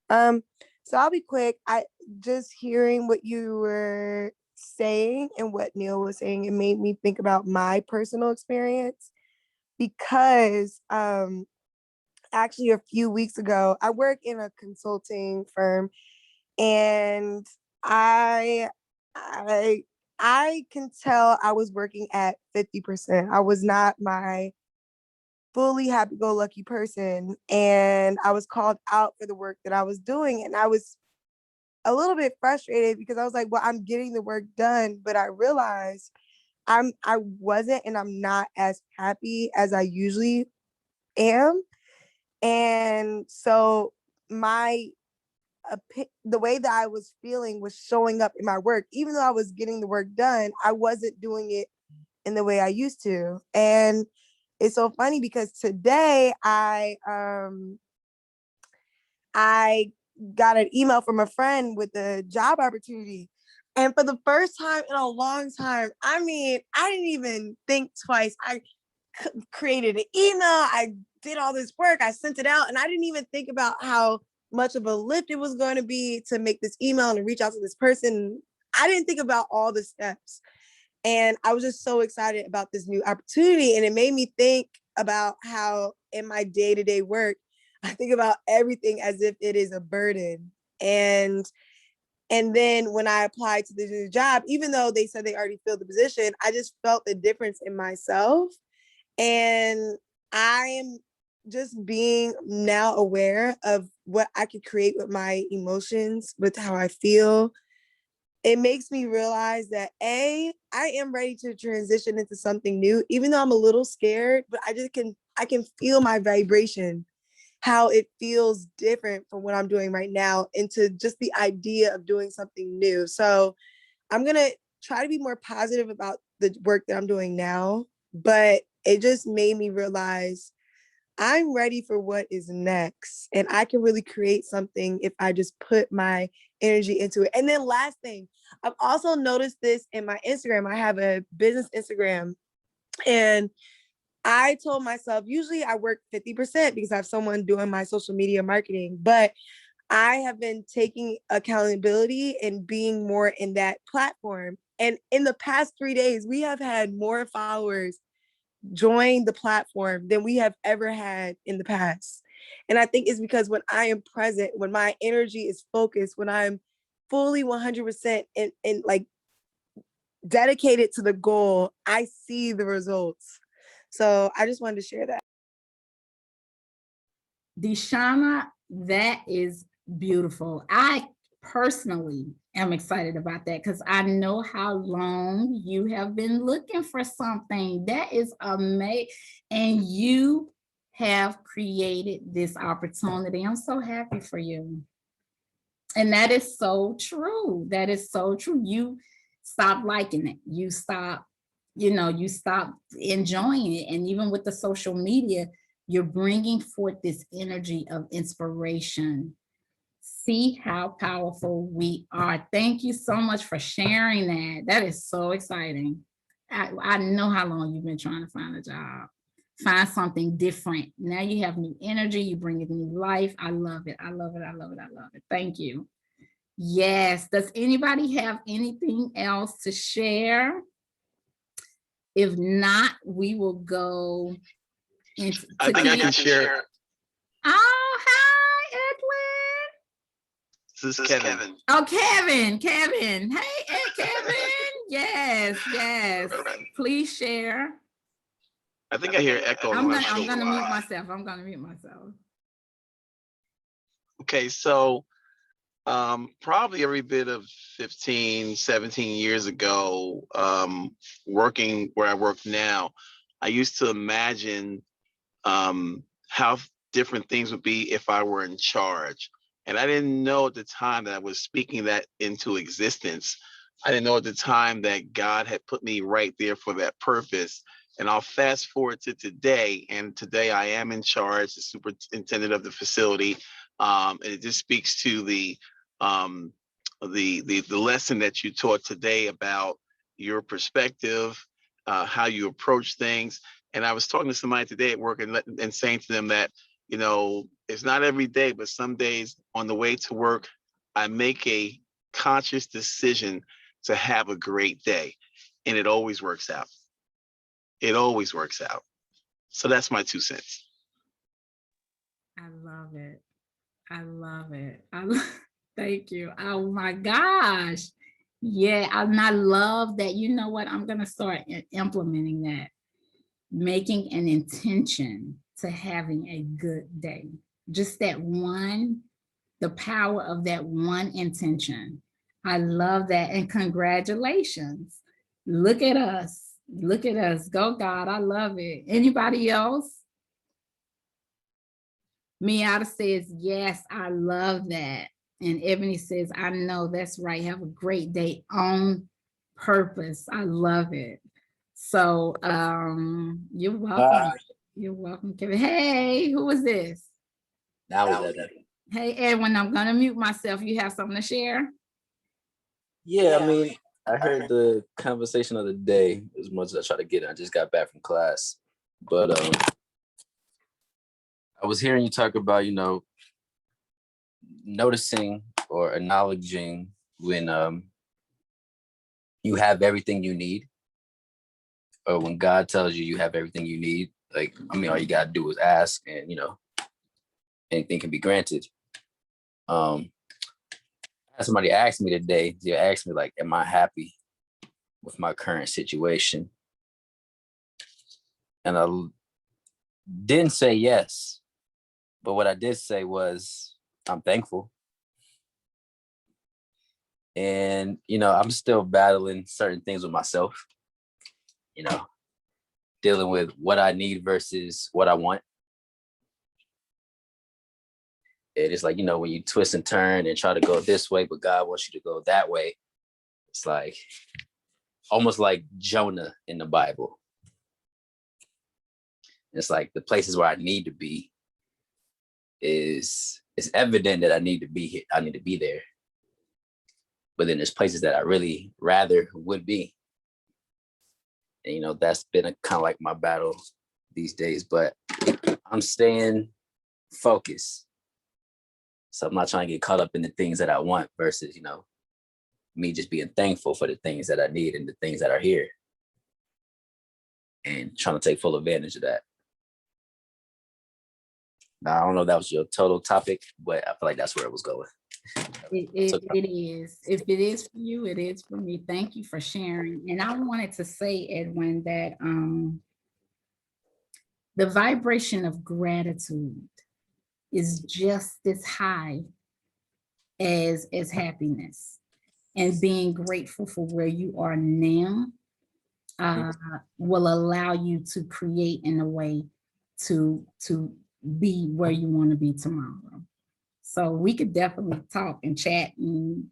So I'll be quick. I just hearing what you were saying and what Neil was saying, it made me think about my personal experience, because actually a few weeks ago, I work in a consulting firm, and I can tell I was working at 50%. I was not my fully happy-go-lucky person, and I was called out for the work that I was doing, and I was a little bit frustrated because I was like, well, I'm getting the work done, but I realized I wasn't and I'm not as happy as I usually am. And so my the way that I was feeling was showing up in my work. Even though I was getting the work done, I wasn't doing it in the way I used to. And it's so funny because today I got an email from a friend with a job opportunity. And for the first time in a long time, I mean, I didn't even think twice. I created an email. I did all this work. I sent it out, and I didn't even think about how much of a lift it was going to be to make this email and to reach out to this person. I didn't think about all the steps. And I was just so excited about this new opportunity. And it made me think about how in my day-to-day work, I think about everything as if it is a burden. And then when I applied to this new job, even though they said they already filled the position, I just felt the difference in myself. And I am just being now aware of what I could create with my emotions, with how I feel. It makes me realize that I am ready to transition into something new, even though I'm a little scared, but I can feel my vibration, how it feels different from what I'm doing right now into just the idea of doing something new. So I'm going to try to be more positive about the work that I'm doing now, but it just made me realize I'm ready for what is next. And I can really create something if I just put my energy into it. And then last thing, I've also noticed this in my Instagram. I have a business Instagram, and I told myself, usually I work 50% because I have someone doing my social media marketing, but I have been taking accountability and being more in that platform. And in the past 3 days, we have had more followers join the platform than we have ever had in the past. And I think it's because when I am present, when my energy is focused, when I'm fully 100% in like dedicated to the goal, I see the results. So I just wanted to share that. Deshauna, that is beautiful. I personally am excited about that because I know how long you have been looking for something. That is amazing. And you have created this opportunity. I'm so happy for you. And that is so true. That is so true. You stop liking it. You stop, you stop enjoying it. And even with the social media, you're bringing forth this energy of inspiration. See how powerful we are. Thank you so much for sharing that. That is so exciting. I know how long you've been trying to find a job. Find something different. Now you have new energy. You bring it new life. I love it. I love it. I love it. I love it. Thank you. Yes. Does anybody have anything else to share? If not, we will go into. I think I can share. Oh, hi, Edwin. This is Kevin. Oh, Kevin. Hey, Kevin. Yes. Please share. I think I hear echo. I'm gonna mute myself. Okay, so probably every bit of 15, 17 years ago, working where I work now, I used to imagine how different things would be if I were in charge. And I didn't know at the time that I was speaking that into existence. I didn't know at the time that God had put me right there for that purpose. And I'll fast forward to today. And today I am in charge, the superintendent of the facility. And it just speaks to the lesson that you taught today about your perspective, how you approach things. And I was talking to somebody today at work and saying to them that, it's not every day, but some days on the way to work, I make a conscious decision to have a great day. And it always works out. It always works out. So that's my 2 cents. I love it. Thank you. Oh my gosh. Yeah, and I love that. You know what? I'm going to start implementing that. Making an intention to having a good day. Just that one, the power of that one intention. I love that. And congratulations. Look at us. Look at us. Go, God. I love it. Anybody else? Miata says, yes, I love that. And Ebony says, I know that's right. Have a great day on purpose. I love it. So you're welcome. You're welcome, Kevin. Hey, who is this? That was that. Hey, Edwin, I'm gonna mute myself. You have something to share? Yeah, I mean, I heard the conversation of the day as much as I try to get it. I just got back from class. But I was hearing you talk about, noticing or acknowledging when you have everything you need, or when God tells you you have everything you need. Like, I mean, all you gotta do is ask, and anything can be granted. I had somebody ask me today, they asked me, like, am I happy with my current situation? And I didn't say yes, but what I did say was, I'm thankful. And, I'm still battling certain things with myself, dealing with what I need versus what I want. And it's like, when you twist and turn and try to go this way, but God wants you to go that way. It's like, almost like Jonah in the Bible. It's like the places where I need to be it's evident that I need to be here. I need to be there. But then there's places that I really rather would be. And, that's been kind of like my battle these days, but I'm staying focused. So I'm not trying to get caught up in the things that I want versus, me just being thankful for the things that I need and the things that are here and trying to take full advantage of that. Now, I don't know if that was your total topic, but I feel like that's where it was going. It is. If it is for you, it is for me. Thank you for sharing. And I wanted to say, Edwin, that the vibration of gratitude is just as high as happiness. And being grateful for where you are now will allow you to create in a way to be where you want to be tomorrow. So we could definitely talk and chat and,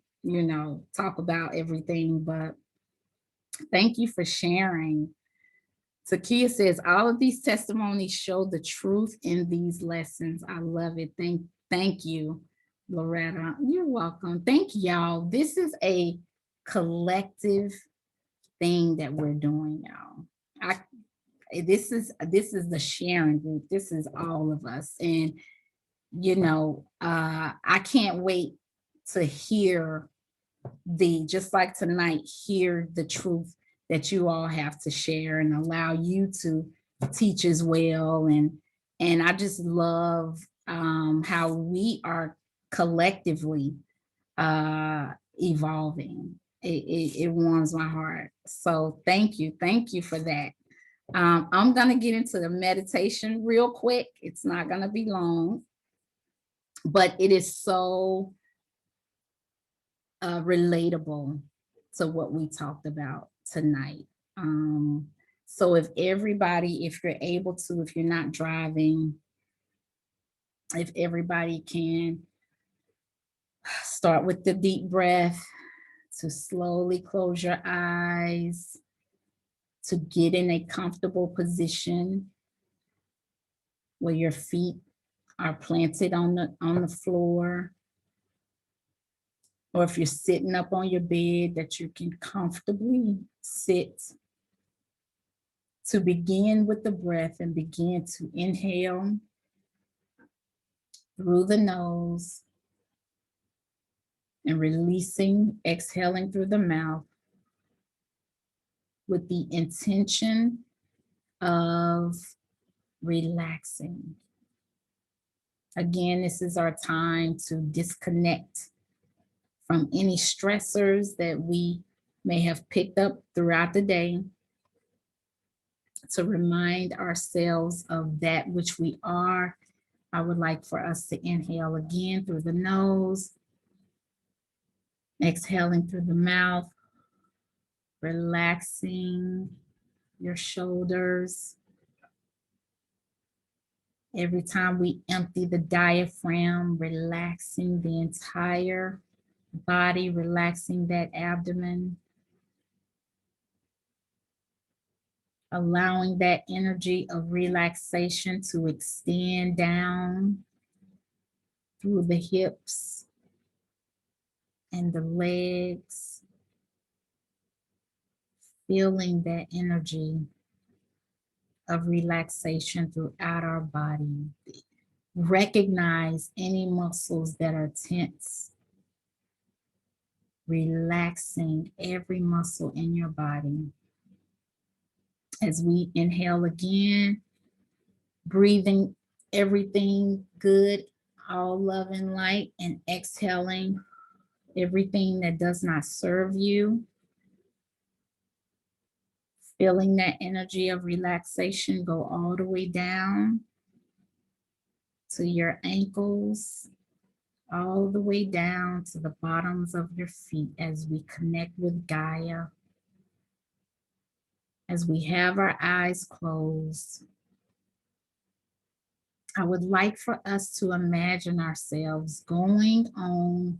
talk about everything, but thank you for sharing. Takia says, all of these testimonies show the truth in these lessons. I love it. Thank you, Loretta. You're welcome. Thank y'all. This is a collective thing that we're doing, y'all. This is the sharing group. This is all of us. And, I can't wait to hear just like tonight, hear the truth that you all have to share and allow you to teach as well. And I just love how we are collectively evolving. It warms my heart. So thank you for that. I'm gonna get into the meditation real quick. It's not gonna be long, but it is so relatable to what we talked about tonight. So if you're able to, if you're not driving, if everybody can start with the deep breath, to slowly close your eyes, to get in a comfortable position where your feet are planted on the floor, or if you're sitting up on your bed, that you can comfortably sit. To begin with the breath and begin to inhale through the nose and exhaling through the mouth with the intention of relaxing. Again, this is our time to disconnect from any stressors that we may have picked up throughout the day. to remind ourselves of that which we are, I would like for us to inhale again through the nose, exhaling through the mouth, relaxing your shoulders. Every time we empty the diaphragm, relaxing the entire body, relaxing that abdomen, allowing that energy of relaxation to extend down through the hips and the legs, feeling that energy of relaxation throughout our body. Recognize any muscles that are tense, relaxing every muscle in your body. As we inhale again, breathing everything good, all love and light, and exhaling everything that does not serve you. Feeling that energy of relaxation go all the way down to your ankles, all the way down to the bottoms of your feet as we connect with Gaia. As we have our eyes closed, I would like for us to imagine ourselves going on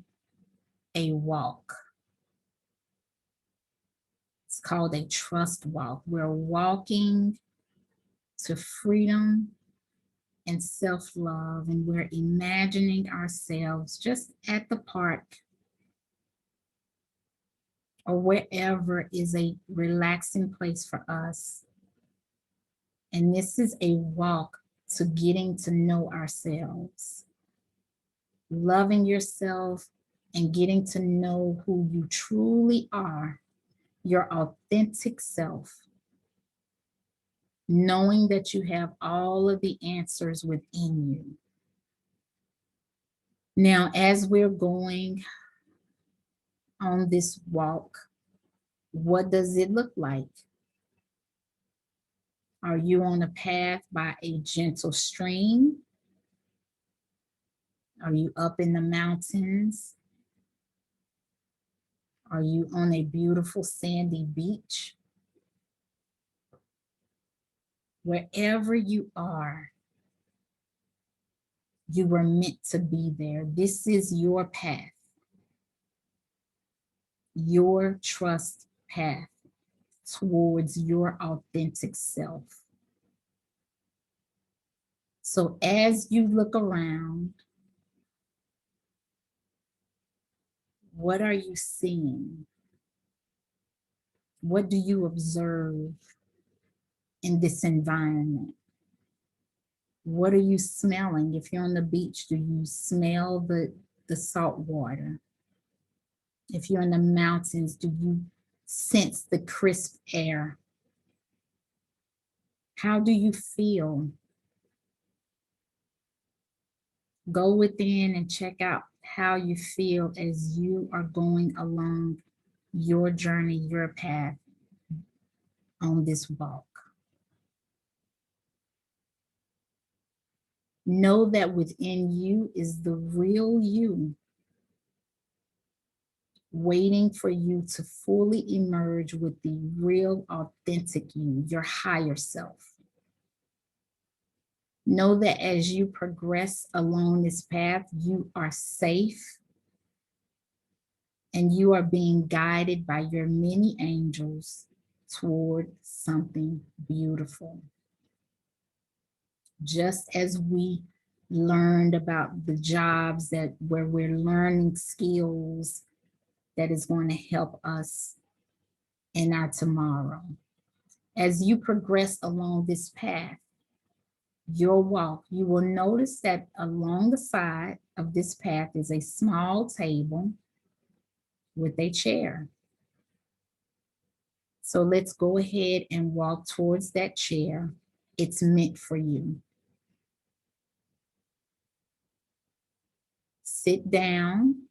a walk. It's called a trust walk. We're walking to freedom and self-love, and we're imagining ourselves just at the park or wherever is a relaxing place for us. And this is a walk to getting to know ourselves, loving yourself, and getting to know who you truly are, your authentic self, knowing that you have all of the answers within you. Now, as we're going on this walk, what does it look like? Are you on a path by a gentle stream? Are you up in the mountains? Are you on a beautiful sandy beach? Wherever you are, you were meant to be there. This is your path, your trust path towards your authentic self. So as you look around, what are you seeing? What do you observe in this environment? What are you smelling? If you're on the beach, do you smell the salt water? If you're in the mountains, do you sense the crisp air? How do you feel? Go within and check out how you feel as you are going along your journey, your path on this walk. Know that within you is the real you, waiting for you to fully emerge with the real authentic you, your higher self. Know that as you progress along this path, you are safe and you are being guided by your many angels toward something beautiful. Just as we learned about the jobs where we're learning skills that is going to help us in our tomorrow. As you progress along this path, your walk, you will notice that along the side of this path is a small table with a chair. So let's go ahead and walk towards that chair. It's meant for you. Sit down.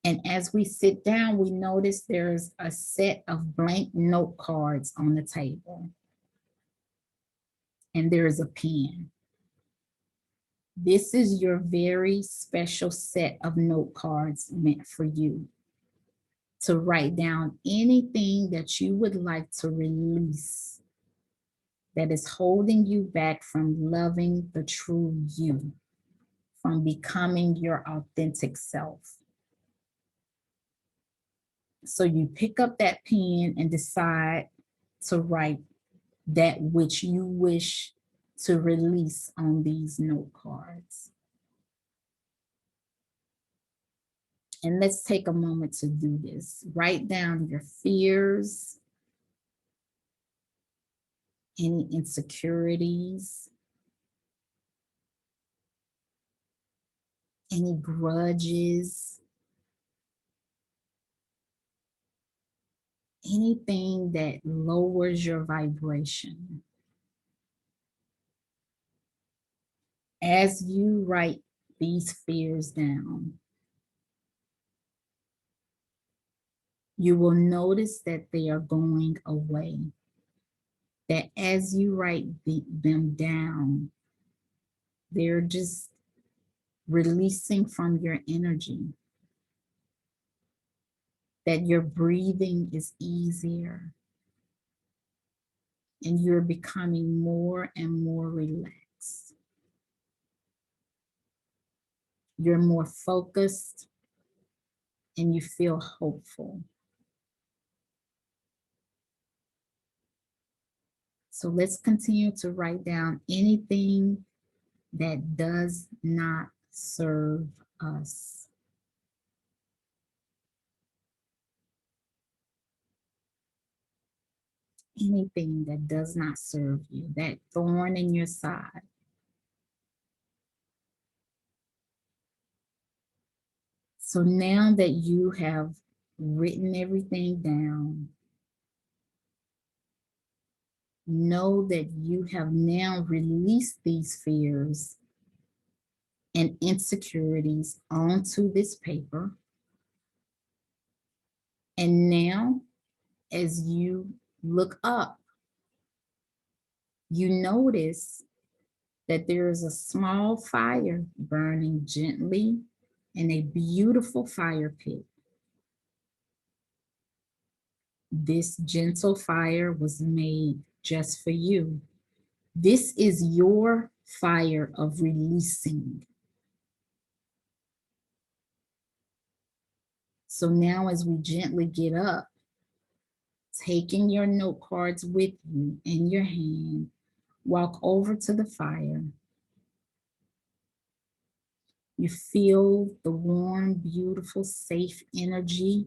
And as we sit down, we notice there's a set of blank note cards on the table. and there is a pen. This is your very special set of note cards meant for you to write down anything that you would like to release that is holding you back from loving the true you, from becoming your authentic self. So you pick up that pen and decide to write that which you wish to release on these note cards. And let's take a moment to do this. Write down your fears, any insecurities, any grudges, anything that lowers your vibration. As you write these fears down, you will notice that they are going away. That as you write them down, they're just releasing from your energy. That your breathing is easier and you're becoming more and more relaxed. You're more focused and you feel hopeful. So let's continue to write down anything that does not serve us. Anything that does not serve you, that thorn in your side. So now that you have written everything down, know that you have now released these fears and insecurities onto this paper. And now, as you look up, you notice that there is a small fire burning gently in a beautiful fire pit. This gentle fire was made just for you. This is your fire of releasing. So now as we gently get up, taking your note cards with you in your hand, walk over to the fire. You feel the warm, beautiful, safe energy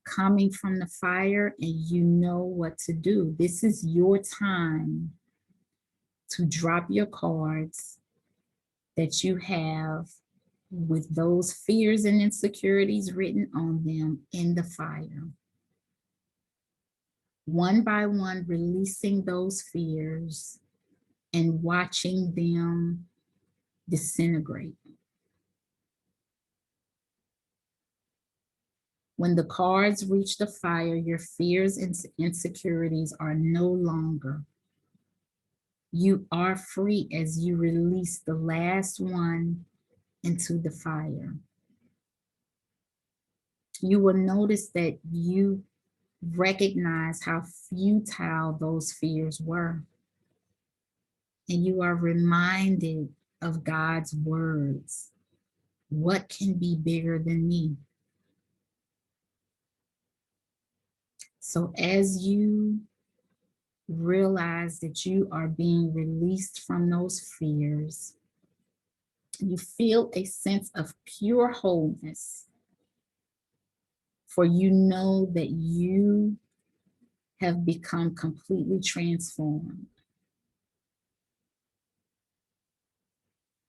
coming from the fire and you know what to do. This is your time to drop your cards that you have with those fears and insecurities written on them in the fire. One by one, releasing those fears and watching them disintegrate. When the cards reach the fire, your fears and insecurities are no longer. You are free as you release the last one into the fire. You will notice that you recognize how futile those fears were. And you are reminded of God's words. What can be bigger than me? So as you realize that you are being released from those fears, you feel a sense of pure wholeness, for you know that you have become completely transformed.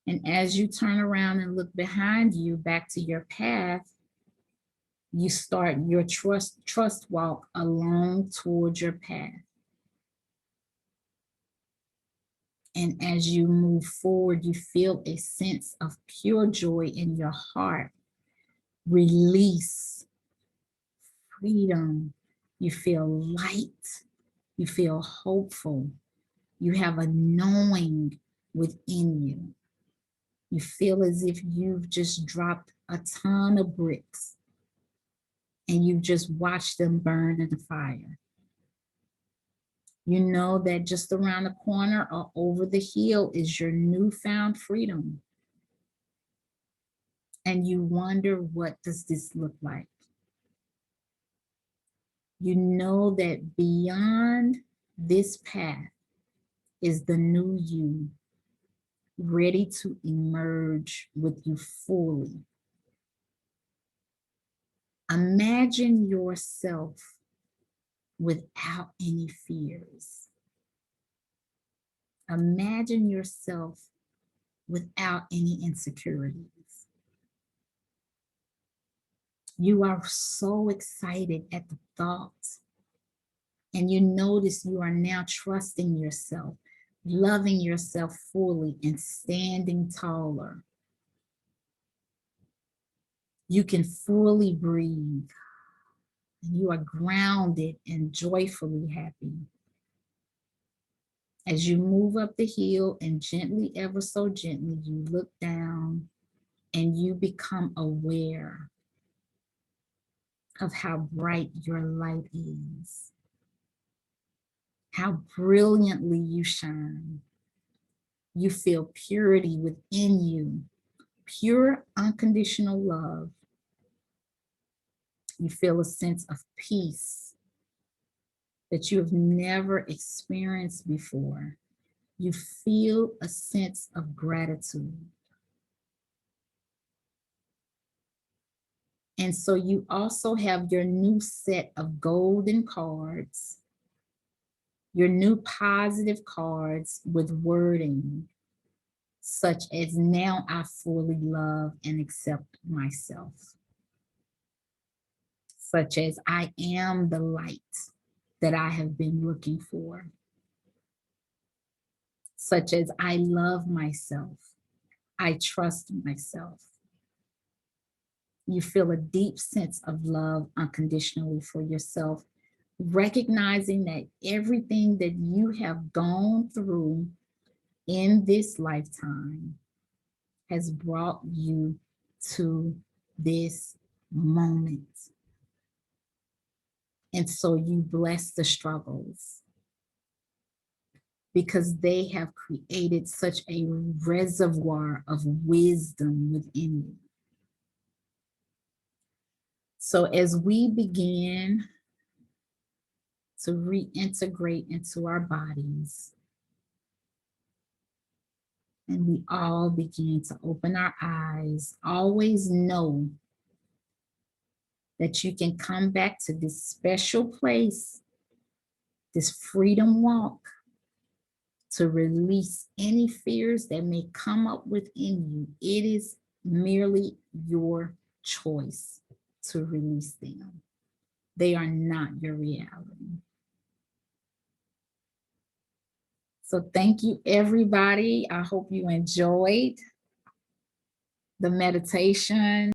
And as you turn around and look behind you back to your path, you start your trust walk along towards your path. And as you move forward, you feel a sense of pure joy in your heart, release, freedom. You feel light, you feel hopeful, You have a knowing within you. You feel as if you've just dropped a ton of bricks and you just watched them burn in the fire. You know that just around the corner or over the hill is your newfound freedom. And you wonder, what does this look like? You know that beyond this path is the new you, ready to emerge with you fully. Imagine yourself without any fears. Imagine yourself without any insecurities. You are so excited at the thoughts, and you notice you are now trusting yourself, loving yourself fully, and standing taller. You can fully breathe, and you are grounded and joyfully happy. As you move up the hill and gently, ever so gently, you look down and you become aware of how bright your light is, how brilliantly you shine. You feel purity within you, pure unconditional love. You feel a sense of peace that you have never experienced before. You feel a sense of gratitude. And so you also have your new set of golden cards, your new positive cards with wording such as, now I fully love and accept myself. Such as, I am the light that I have been looking for. Such as, I love myself. I trust myself. You feel a deep sense of love unconditionally for yourself, recognizing that everything that you have gone through in this lifetime has brought you to this moment. And so you bless the struggles because they have created such a reservoir of wisdom within you. So as we begin to reintegrate into our bodies, and we all begin to open our eyes, always know that you can come back to this special place, this freedom walk, to release any fears that may come up within you. It is merely your choice to release them. They are not your reality. So thank you, everybody. I hope you enjoyed the meditation.